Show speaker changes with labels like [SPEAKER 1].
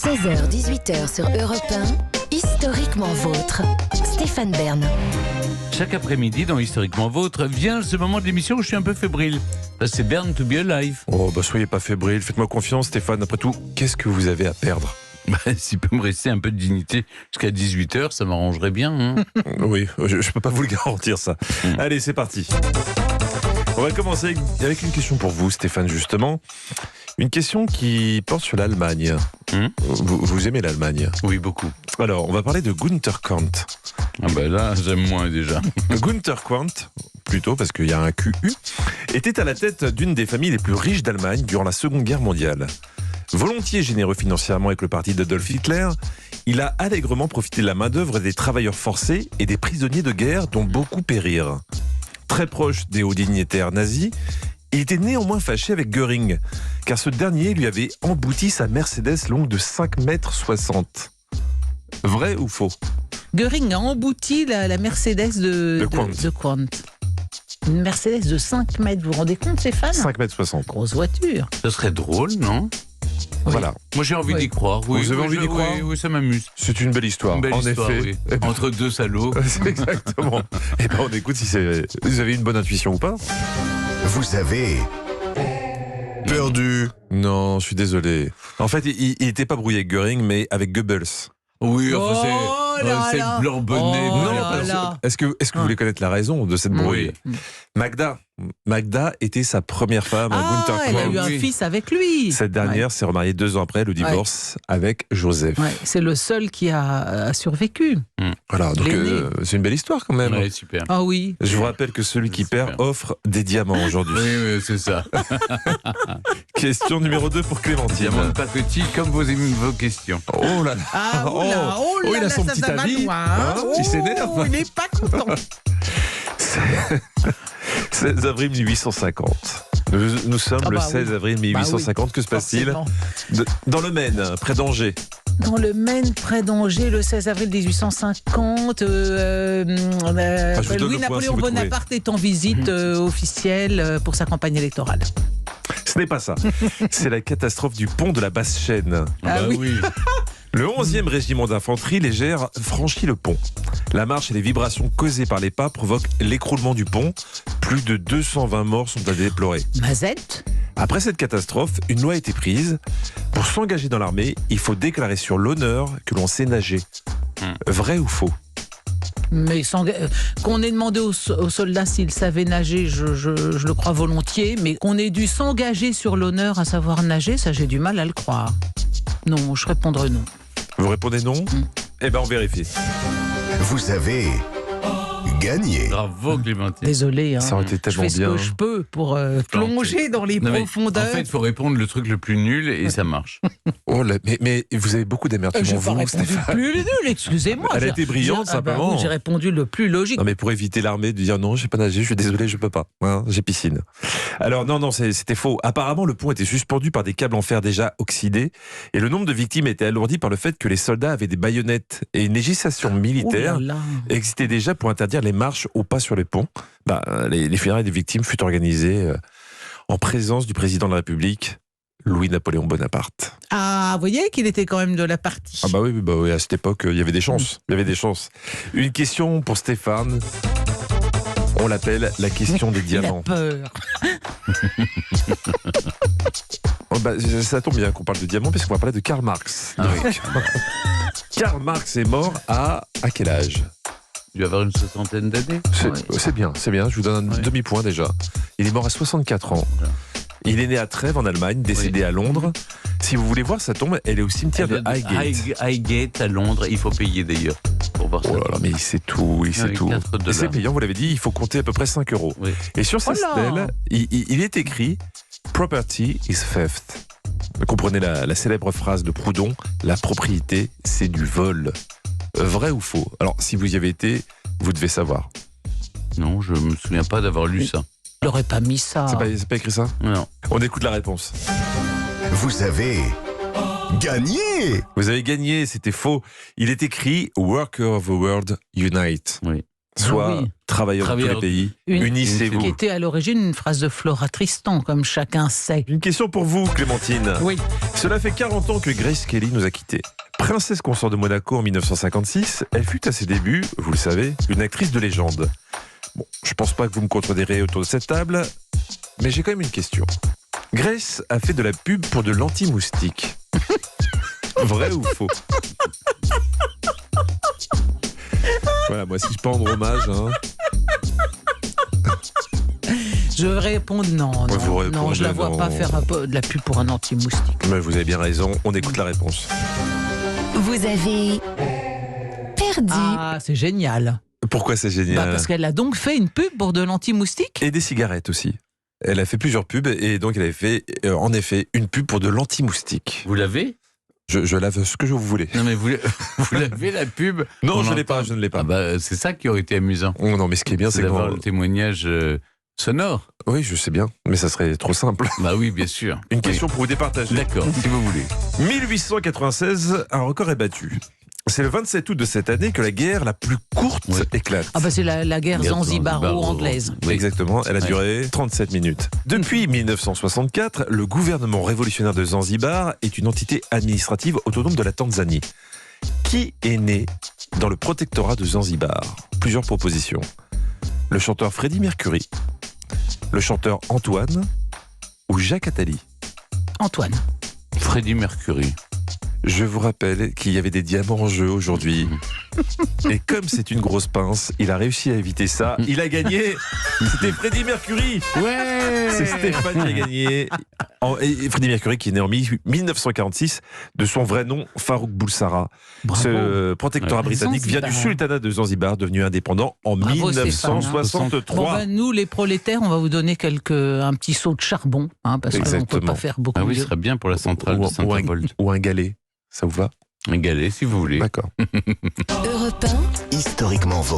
[SPEAKER 1] 16h-18h sur Europe 1, Historiquement Vôtre. Stéphane Bern.
[SPEAKER 2] Chaque après-midi dans Historiquement Vôtre vient ce moment de l'émission où je suis un peu fébrile. C'est Bern to be alive.
[SPEAKER 3] Oh, soyez pas fébrile, faites-moi confiance Stéphane. Après tout, qu'est-ce que vous avez à perdre?
[SPEAKER 2] S'il peut me rester un peu de dignité jusqu'à 18h, ça m'arrangerait bien. Hein.
[SPEAKER 3] Oui, je peux pas vous le garantir ça. Allez, c'est parti. On va commencer avec une question pour vous Stéphane, justement. Une question qui porte sur l'Allemagne. Vous aimez l'Allemagne?
[SPEAKER 2] Oui, beaucoup.
[SPEAKER 3] Alors, on va parler de Günther Quandt.
[SPEAKER 2] Ah là, j'aime moins déjà.
[SPEAKER 3] Günther Quandt, plutôt parce qu'il y a un QU, était à la tête d'une des familles les plus riches d'Allemagne durant la Seconde Guerre mondiale. Volontiers généreux financièrement avec le parti d'Adolf Hitler, il a allègrement profité de la main-d'œuvre des travailleurs forcés et des prisonniers de guerre dont beaucoup périrent. Très proche des hauts dignitaires nazis, il était néanmoins fâché avec Göring, car ce dernier lui avait embouti sa Mercedes longue de 5,60 mètres. Vrai ou faux?
[SPEAKER 4] Göring a embouti la Mercedes de Quandt. Une Mercedes de 5 mètres, vous vous rendez compte, Stéphane?
[SPEAKER 3] 5,60 mètres.
[SPEAKER 4] Grosse voiture.
[SPEAKER 2] Ce serait drôle, non?
[SPEAKER 3] Voilà.
[SPEAKER 2] Moi j'ai envie d'y croire. Oui,
[SPEAKER 3] vous avez envie d'y croire?
[SPEAKER 2] Oui, ça m'amuse.
[SPEAKER 3] C'est une belle histoire.
[SPEAKER 2] Une belle
[SPEAKER 3] en
[SPEAKER 2] histoire,
[SPEAKER 3] effet.
[SPEAKER 2] oui. Entre deux salauds.
[SPEAKER 3] C'est exactement. Et on écoute si vous avez une bonne intuition ou pas.
[SPEAKER 5] Vous avez perdu.
[SPEAKER 3] Non, je suis désolé. En fait, il n'était pas brouillé avec Göring, mais avec Goebbels.
[SPEAKER 2] Oui, enfin c'est
[SPEAKER 4] là.
[SPEAKER 2] le blanc bonnet.
[SPEAKER 4] Oh
[SPEAKER 3] Non,
[SPEAKER 4] là là.
[SPEAKER 3] est-ce que vous voulez connaître la raison de cette brouille? Magda était sa première femme, Günther
[SPEAKER 4] Elle a
[SPEAKER 3] Quandt.
[SPEAKER 4] eu un fils avec lui.
[SPEAKER 3] Cette dernière s'est remariée 2 ans après le divorce avec Joseph.
[SPEAKER 4] Ouais, c'est le seul qui a survécu.
[SPEAKER 3] Voilà, donc
[SPEAKER 4] L'aîné.
[SPEAKER 3] c'est une belle histoire quand même.
[SPEAKER 2] Ouais, super.
[SPEAKER 4] Ah oui.
[SPEAKER 3] Je vous rappelle que celui qui perd offre des diamants aujourd'hui.
[SPEAKER 2] Oui, c'est ça.
[SPEAKER 3] Question numéro 2 pour Clémentine.
[SPEAKER 2] Diamant pas petit comme vos questions.
[SPEAKER 3] Oh là là.
[SPEAKER 4] Ah
[SPEAKER 3] il a son petit avis. Il s'énerve.
[SPEAKER 4] Il n'est pas content.
[SPEAKER 3] 16 avril 1850. Nous sommes le 16 avril 1850. Que se passe-t-il dans le Maine, près d'Angers?
[SPEAKER 4] Dans le Maine, près d'Angers, le 16 avril 1850, Louis-Napoléon Bonaparte est en visite officielle pour sa campagne électorale.
[SPEAKER 3] Ce n'est pas ça. C'est la catastrophe du pont de la Basse-Chaîne.
[SPEAKER 2] Oui.
[SPEAKER 3] Le 11e régiment d'infanterie légère franchit le pont. La marche et les vibrations causées par les pas provoquent l'écroulement du pont. Plus de 220 morts sont à déplorer.
[SPEAKER 4] Mazette.
[SPEAKER 3] Après cette catastrophe, une loi a été prise. Pour s'engager dans l'armée, il faut déclarer sur l'honneur que l'on sait nager. Vrai ou faux?
[SPEAKER 4] Mais qu'on ait demandé aux soldats s'ils savaient nager, je le crois volontiers, mais qu'on ait dû s'engager sur l'honneur à savoir nager, ça j'ai du mal à le croire. Non, je répondrai non.
[SPEAKER 3] Vous répondez non? Eh bien, on vérifie.
[SPEAKER 5] Vous avez gagné.
[SPEAKER 2] Bravo Clémentine.
[SPEAKER 4] Désolé,
[SPEAKER 3] Ça aurait été tellement
[SPEAKER 4] je fais
[SPEAKER 3] bien.
[SPEAKER 4] ce que je peux pour plonger dans les profondeurs.
[SPEAKER 2] En fait, il faut répondre le truc le plus nul et ça marche.
[SPEAKER 3] Oh là, mais vous avez beaucoup d'amertume
[SPEAKER 4] Je
[SPEAKER 3] en
[SPEAKER 4] n'ai pas
[SPEAKER 3] vous,
[SPEAKER 4] répondu
[SPEAKER 3] Stéphane.
[SPEAKER 4] le plus nul, excusez-moi.
[SPEAKER 3] Elle a été brillante, simplement.
[SPEAKER 4] J'ai répondu le plus logique.
[SPEAKER 3] Non, mais pour éviter l'armée de dire non, je sais pas nager, je suis désolé, je peux pas. J'ai piscine. Alors non, c'était faux. Apparemment, le pont était suspendu par des câbles en fer déjà oxydés et le nombre de victimes était alourdi par le fait que les soldats avaient des baïonnettes et une législation militaire existait déjà pour interdire les marches au pas sur les ponts. Les funérailles des victimes furent organisées en présence du président de la République, Louis-Napoléon Bonaparte.
[SPEAKER 4] Ah, vous voyez qu'il était quand même de la partie.
[SPEAKER 3] Ah oui, à cette époque, il y avait des chances. Il y avait des chances. Une question pour Stéphane. On l'appelle la question des diamants.
[SPEAKER 4] Il a peur.
[SPEAKER 3] Ça tombe bien qu'on parle de diamants parce qu'on va parler de Karl Marx. Karl Marx est mort à quel âge?
[SPEAKER 2] Il doit avoir une 60aine d'années.
[SPEAKER 3] C'est bien. Je vous donne un demi-point déjà. Il est mort à 64 ans. Il est né à Trèves en Allemagne, décédé à Londres. Si vous voulez voir sa tombe, elle est au cimetière de Highgate.
[SPEAKER 2] Highgate à Londres, il faut payer d'ailleurs pour voir ça.
[SPEAKER 3] Oh là là, mais il sait tout, Et c'est payant, vous l'avez dit, il faut compter à peu près 5 €.
[SPEAKER 2] Oui.
[SPEAKER 3] Et sur sa stèle, il est écrit « Property is theft ». Vous comprenez la célèbre phrase de Proudhon, « La propriété, c'est du vol ». Vrai ou faux? Alors, si vous y avez été, vous devez savoir.
[SPEAKER 2] Non, je me souviens pas d'avoir lu ça.
[SPEAKER 4] Il n'aurait pas mis ça.
[SPEAKER 3] C'est pas écrit ça?
[SPEAKER 2] Non.
[SPEAKER 3] On écoute la réponse.
[SPEAKER 5] Vous avez gagné.
[SPEAKER 3] Vous avez gagné, c'était faux. Il est écrit « Worker of the World Unite ».
[SPEAKER 2] Oui.
[SPEAKER 3] soit
[SPEAKER 4] oui.
[SPEAKER 3] travailleurs de tous les pays,
[SPEAKER 4] Qui
[SPEAKER 3] unissez-vous.
[SPEAKER 4] était à l'origine une phrase de Flora Tristan, comme chacun sait.
[SPEAKER 3] Une question pour vous, Clémentine.
[SPEAKER 4] Oui.
[SPEAKER 3] Cela fait 40 ans que Grace Kelly nous a quittés. Princesse consort de Monaco en 1956, elle fut à ses débuts, vous le savez, une actrice de légende. Bon, je pense pas que vous me contredirez autour de cette table, mais j'ai quand même une question. Grace a fait de la pub pour de l'anti-moustique. Vrai ou faux? Voilà, moi si je peux rendre hommage, hein.
[SPEAKER 4] Je vais répondre non.
[SPEAKER 3] Ouais, vous
[SPEAKER 4] Non, je la
[SPEAKER 3] répondez
[SPEAKER 4] vois pas
[SPEAKER 3] non.
[SPEAKER 4] faire de la pub pour un anti-moustique.
[SPEAKER 3] Mais vous avez bien raison, on écoute la réponse.
[SPEAKER 1] Vous avez perdu.
[SPEAKER 4] Ah, c'est génial.
[SPEAKER 3] Pourquoi c'est génial?
[SPEAKER 4] Parce qu'elle a donc fait une pub pour de l'anti-moustique.
[SPEAKER 3] Et des cigarettes aussi. Elle a fait plusieurs pubs et donc elle avait fait en effet une pub pour de l'anti-moustique.
[SPEAKER 2] Vous l'avez?
[SPEAKER 3] Je lave ce que je vous voulais.
[SPEAKER 2] Non, mais vous l'avez, la pub?
[SPEAKER 3] Non,
[SPEAKER 2] On
[SPEAKER 3] je ne l'ai
[SPEAKER 2] entend-
[SPEAKER 3] pas, je ne l'ai pas.
[SPEAKER 2] Ah bah, c'est ça qui aurait été amusant.
[SPEAKER 3] Oh non, mais ce qui est bien, c'est
[SPEAKER 2] d'avoir
[SPEAKER 3] que...
[SPEAKER 2] le témoignage sonore.
[SPEAKER 3] Oui, je sais bien, mais ça serait trop simple.
[SPEAKER 2] Bah oui, bien sûr.
[SPEAKER 3] Une
[SPEAKER 2] Oui.
[SPEAKER 3] question pour vous départager.
[SPEAKER 2] D'accord, si vous voulez.
[SPEAKER 3] 1896, un record est battu. C'est le 27 août de cette année que la guerre la plus courte
[SPEAKER 2] Oui.
[SPEAKER 3] éclate.
[SPEAKER 4] Ah bah c'est la guerre
[SPEAKER 2] Guerre
[SPEAKER 4] zanzibaro-anglaise.
[SPEAKER 2] Oui.
[SPEAKER 3] Exactement, elle a
[SPEAKER 2] Ouais.
[SPEAKER 3] duré 37 minutes. Depuis 1964, le gouvernement révolutionnaire de Zanzibar est une entité administrative autonome de la Tanzanie. Qui est né dans le protectorat de Zanzibar? Plusieurs propositions. Le chanteur Freddie Mercury, le chanteur Antoine ou Jacques Attali?
[SPEAKER 4] Antoine.
[SPEAKER 2] Freddie Mercury.
[SPEAKER 3] Je vous rappelle qu'il y avait des diamants en jeu aujourd'hui. Et comme c'est une grosse pince, il a réussi à éviter ça. Il a gagné. C'était Freddie Mercury.
[SPEAKER 2] Ouais.
[SPEAKER 3] C'est Stéphane qui a gagné. Et Freddie Mercury qui est né en 1946 de son vrai nom Farouk Boulsara.
[SPEAKER 4] Bravo.
[SPEAKER 3] Ce protectorat
[SPEAKER 4] Ouais.
[SPEAKER 3] britannique vient du
[SPEAKER 4] Zanzibar.
[SPEAKER 3] sultanat de Zanzibar, devenu indépendant en
[SPEAKER 4] Bravo,
[SPEAKER 3] 1963.
[SPEAKER 4] Bon, ben, nous, les prolétaires, on va vous donner un petit seau de charbon, parce qu'on ne peut
[SPEAKER 3] Exactement.
[SPEAKER 4] pas faire beaucoup
[SPEAKER 2] Ah oui, ce
[SPEAKER 4] mieux.
[SPEAKER 2] serait bien pour la centrale de Saint-Avold.
[SPEAKER 3] ou un galet. Ça vous va?
[SPEAKER 2] Un galet, si vous voulez.
[SPEAKER 3] D'accord.
[SPEAKER 1] Europe 1.
[SPEAKER 5] Historiquement vôtre.